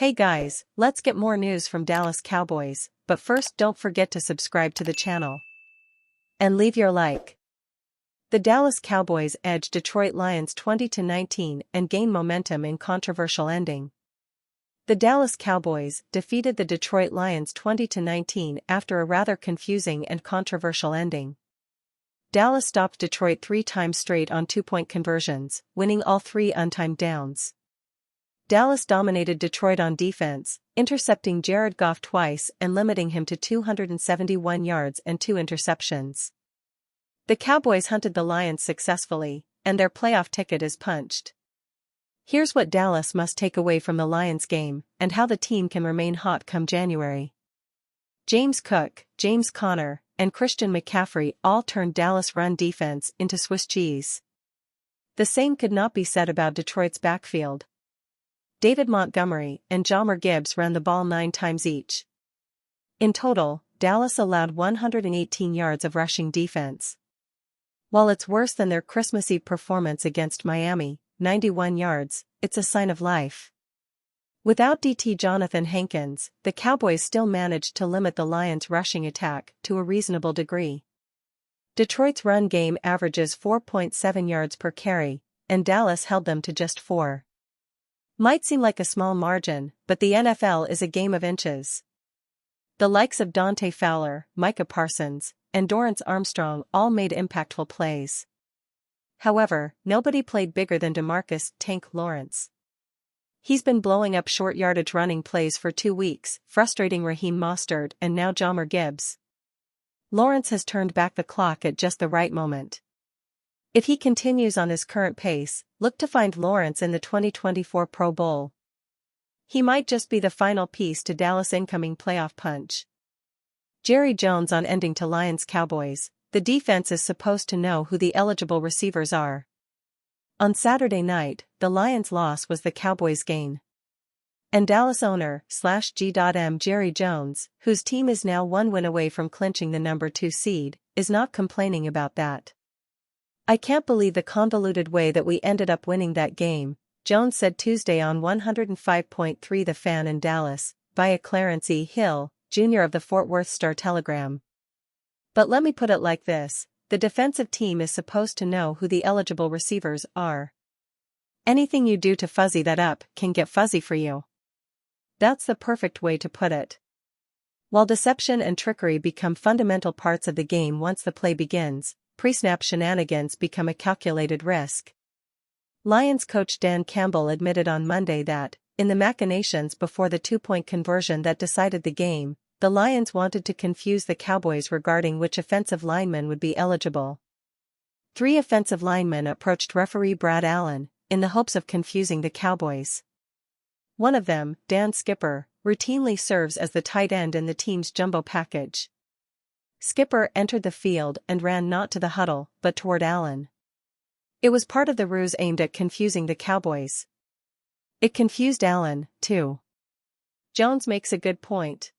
Hey guys, let's get more news from Dallas Cowboys, but first don't forget to subscribe to the channel. And leave your like. The Dallas Cowboys edged Detroit Lions 20-19 and gain momentum in controversial ending. The Dallas Cowboys defeated the Detroit Lions 20-19 after a rather confusing and controversial ending. Dallas stopped Detroit 3 times straight on 2-point conversions, winning all 3 untimed downs. Dallas dominated Detroit on defense, intercepting Jared Goff twice and limiting him to 271 yards and 2 interceptions. The Cowboys hunted the Lions successfully, and their playoff ticket is punched. Here's what Dallas must take away from the Lions game, and how the team can remain hot come January. James Cook, James Conner, and Christian McCaffrey all turned Dallas' run defense into Swiss cheese. The same could not be said about Detroit's backfield. David Montgomery and Jahmyr Gibbs ran the ball 9 times each. In total, Dallas allowed 118 yards of rushing defense. While it's worse than their Christmas Eve performance against Miami, 91 yards, it's a sign of life. Without DT Jonathan Hankins, the Cowboys still managed to limit the Lions' rushing attack to a reasonable degree. Detroit's run game averages 4.7 yards per carry, and Dallas held them to just 4. Might seem like a small margin, but the NFL is a game of inches. The likes of Dante Fowler, Micah Parsons, and Dorrance Armstrong all made impactful plays. However, nobody played bigger than DeMarcus "Tank" Lawrence. He's been blowing up short yardage running plays for 2 weeks, frustrating Raheem Mostert and now Jahmyr Gibbs. Lawrence has turned back the clock at just the right moment. If he continues on his current pace, look to find Lawrence in the 2024 Pro Bowl. He might just be the final piece to Dallas' incoming playoff punch. Jerry Jones on ending to Lions Cowboys. The defense is supposed to know who the eligible receivers are. On Saturday night, the Lions' loss was the Cowboys' gain. And Dallas owner/G.M. Jerry Jones, whose team is now 1 win away from clinching the number 2 seed, is not complaining about that. "I can't believe the convoluted way that we ended up winning that game," Jones said Tuesday on 105.3 The Fan in Dallas, via Clarence E. Hill, Jr. of the Fort Worth Star-Telegram. "But let me put it like this, the defensive team is supposed to know who the eligible receivers are. Anything you do to fuzzy that up can get fuzzy for you." That's the perfect way to put it. While deception and trickery become fundamental parts of the game once the play begins, pre-snap shenanigans become a calculated risk. Lions coach Dan Campbell admitted on Monday that, in the machinations before the 2-point conversion that decided the game, the Lions wanted to confuse the Cowboys regarding which offensive linemen would be eligible. 3 offensive linemen approached referee Brad Allen, in the hopes of confusing the Cowboys. One of them, Dan Skipper, routinely serves as the tight end in the team's jumbo package. Skipper entered the field and ran not to the huddle, but toward Allen. It was part of the ruse aimed at confusing the Cowboys. It confused Allen, too. Jones makes a good point.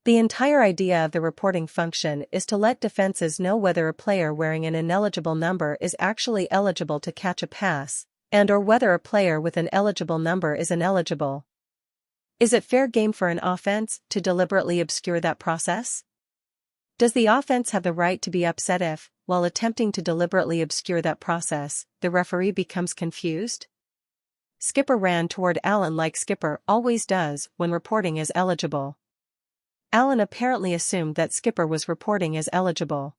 The entire idea of the reporting function is to let defenses know whether a player wearing an ineligible number is actually eligible to catch a pass, and/or whether a player with an eligible number is ineligible. Is it fair game for an offense to deliberately obscure that process? Does the offense have the right to be upset if, while attempting to deliberately obscure that process, the referee becomes confused? Skipper ran toward Allen like Skipper always does when reporting as eligible. Allen apparently assumed that Skipper was reporting as eligible.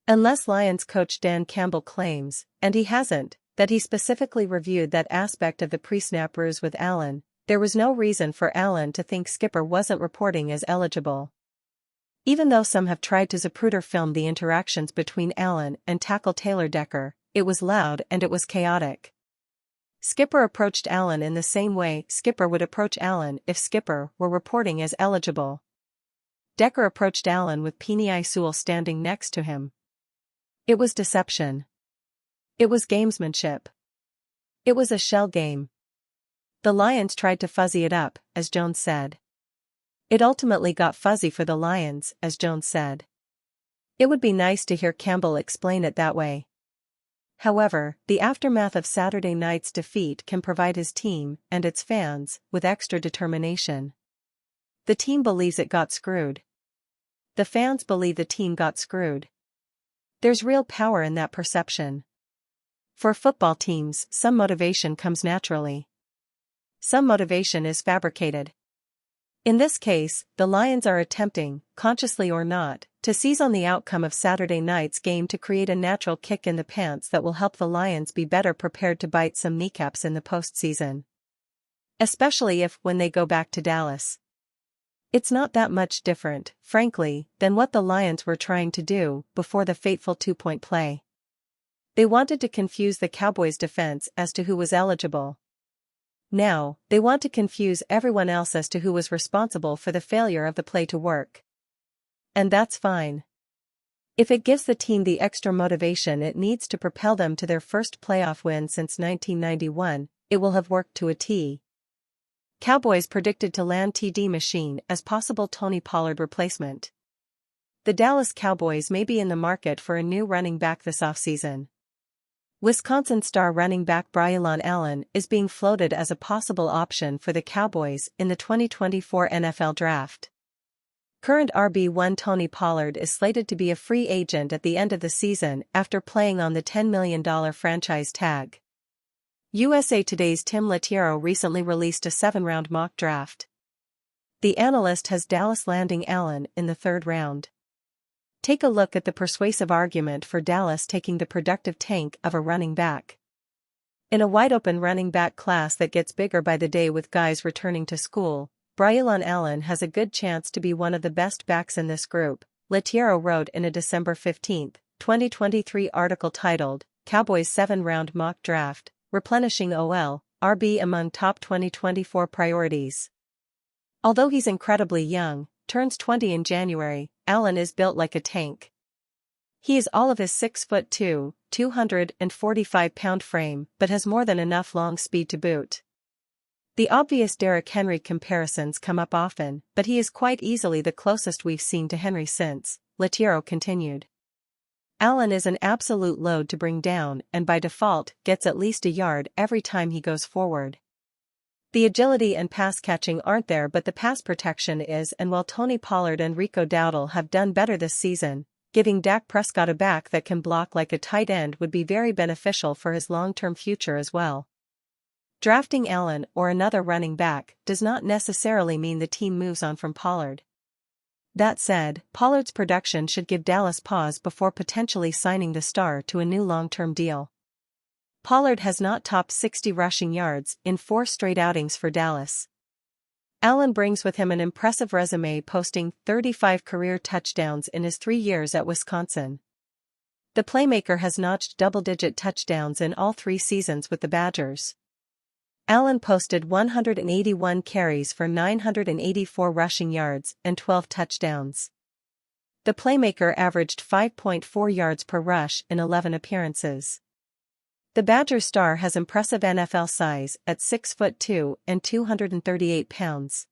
Unless Lions coach Dan Campbell claims, and he hasn't, that he specifically reviewed that aspect of the pre-snap ruse with Allen, there was no reason for Allen to think Skipper wasn't reporting as eligible. Even though some have tried to Zapruder film the interactions between Allen and tackle Taylor Decker, it was loud and it was chaotic. Skipper approached Allen in the same way Skipper would approach Allen if Skipper were reporting as eligible. Decker approached Allen with Penei Sewell standing next to him. It was deception. It was gamesmanship. It was a shell game. The Lions tried to fuzzy it up, as Jones said. It ultimately got fuzzy for the Lions, as Jones said. It would be nice to hear Campbell explain it that way. However, the aftermath of Saturday night's defeat can provide his team and its fans with extra determination. The team believes it got screwed. The fans believe the team got screwed. There's real power in that perception. For football teams, some motivation comes naturally. Some motivation is fabricated. In this case, the Lions are attempting, consciously or not, to seize on the outcome of Saturday night's game to create a natural kick in the pants that will help the Lions be better prepared to bite some kneecaps in the postseason. Especially if, when they go back to Dallas. It's not that much different, frankly, than what the Lions were trying to do before the fateful two-point play. They wanted to confuse the Cowboys' defense as to who was eligible. Now, they want to confuse everyone else as to who was responsible for the failure of the play to work. And that's fine. If it gives the team the extra motivation it needs to propel them to their first playoff win since 1991, it will have worked to a T. Cowboys predicted to land TD Machine as possible Tony Pollard replacement. The Dallas Cowboys may be in the market for a new running back this offseason. Wisconsin star running back Braylon Allen is being floated as a possible option for the Cowboys in the 2024 NFL Draft. Current RB1 Tony Pollard is slated to be a free agent at the end of the season after playing on the $10 million franchise tag. USA Today's Tim Latiero recently released a 7-round mock draft. The analyst has Dallas landing Allen in the 3rd round. Take a look at the persuasive argument for Dallas taking the productive tank of a running back. In a wide-open running back class that gets bigger by the day with guys returning to school, Braylon Allen has a good chance to be one of the best backs in this group, Latiero wrote in a December 15, 2023 article titled, Cowboys 7-round mock draft, replenishing OL, RB among top 2024 priorities. Although he's incredibly young, turns 20 in January, Allen is built like a tank. He is all of his 6'2", 245-pound frame but has more than enough long speed to boot. The obvious Derrick Henry comparisons come up often, but he is quite easily the closest we've seen to Henry since, Latiero continued. Allen is an absolute load to bring down and by default gets at least a yard every time he goes forward. The agility and pass catching aren't there but the pass protection is, and while Tony Pollard and Rico Dowdle have done better this season, giving Dak Prescott a back that can block like a tight end would be very beneficial for his long-term future as well. Drafting Allen or another running back does not necessarily mean the team moves on from Pollard. That said, Pollard's production should give Dallas pause before potentially signing the star to a new long-term deal. Pollard has not topped 60 rushing yards in 4 straight outings for Dallas. Allen brings with him an impressive resume, posting 35 career touchdowns in his 3 years at Wisconsin. The playmaker has notched double-digit touchdowns in all 3 seasons with the Badgers. Allen posted 181 carries for 984 rushing yards and 12 touchdowns. The playmaker averaged 5.4 yards per rush in 11 appearances. The Badgers star has impressive NFL size at 6'2" and 238 pounds.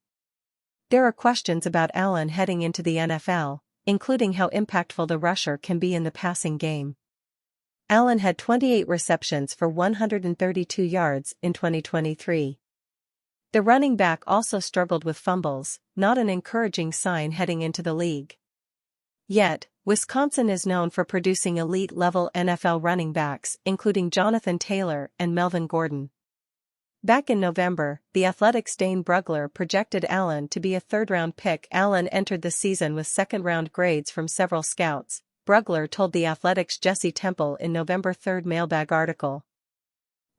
There are questions about Allen heading into the NFL, including how impactful the rusher can be in the passing game. Allen had 28 receptions for 132 yards in 2023. The running back also struggled with fumbles, not an encouraging sign heading into the league. Yet, Wisconsin is known for producing elite-level NFL running backs, including Jonathan Taylor and Melvin Gordon. Back in November, The Athletic's Dane Brugler projected Allen to be a 3rd-round pick. Allen entered the season with 2nd-round grades from several scouts, Brugler told The Athletic's Jesse Temple in November 3 mailbag article.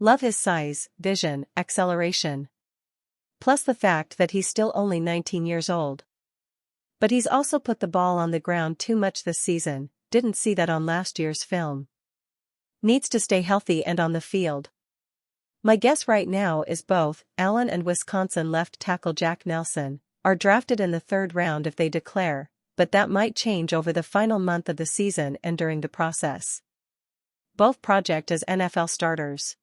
Love his size, vision, acceleration. Plus the fact that he's still only 19 years old. But he's also put the ball on the ground too much this season, didn't see that on last year's film. Needs to stay healthy and on the field. My guess right now is both Allen and Wisconsin left tackle Jack Nelson are drafted in the 3rd round if they declare, but that might change over the final month of the season and during the process. Both project as NFL starters.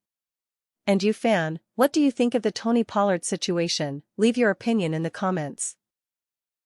And you fan, what do you think of the Tony Pollard situation? Leave your opinion in the comments.